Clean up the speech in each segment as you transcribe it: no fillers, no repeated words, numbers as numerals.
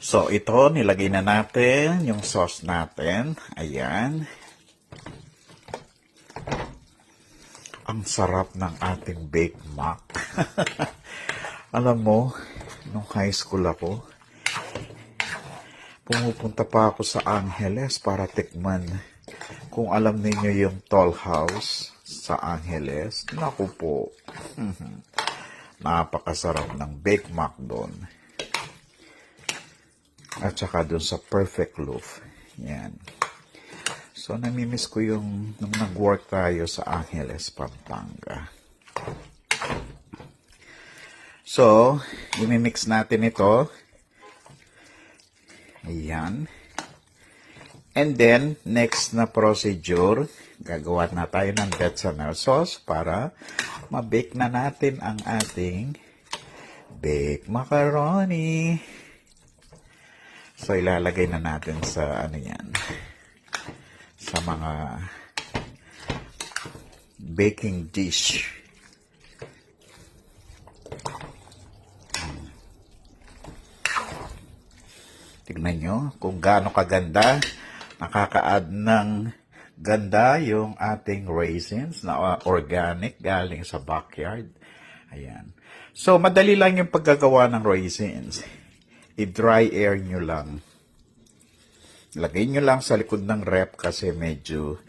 So, ito, nilagay na natin yung sauce natin. Ayan. Ang sarap ng ating baked mac. Alam mo, nung high school ako, pumupunta pa ako sa Angeles para tikman. Kung alam ninyo yung Toll House sa Angeles, naku po, napakasarap ng baked mac doon. At saka doon sa Perfect Loaf. Yan. So, namimiss ko yung nung nag-work tayo sa Angeles, Pampanga. So, imimix natin ito. Ayan. And then, next na procedure, gagawa na tayo ng bechamel sauce para ma-bake na natin ang ating baked macaroni. So, ilalagay na natin sa ano yan, sa mga baking dish. Tignan nyo kung gaano kaganda. Nakaka-add ng ganda yung ating raisins na organic galing sa backyard. Ayan. So, madali lang yung paggagawa ng raisins. I-dry air nyo lang. Lagay nyo lang sa likod ng rep kasi medyo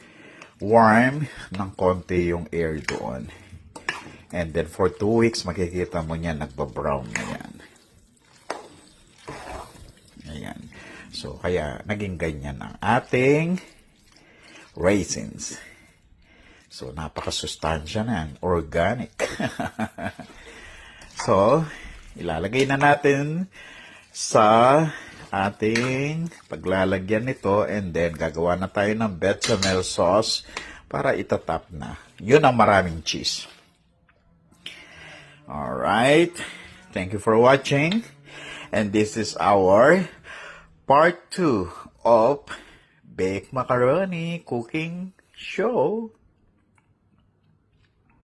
warm ng konti yung air doon. And then for 2 weeks, makikita mo niya nagbabrown na yan. Ayan. So, kaya naging ganyan ang ating raisins. So, napakasustansya na yan. Organic. So, ilalagay na natin sa ating paglalagyan nito and then gagawa na tayo ng bechamel sauce para itatap na. Yun ang maraming cheese. Alright. Thank you for watching. And this is our part 2 of baked macaroni cooking show.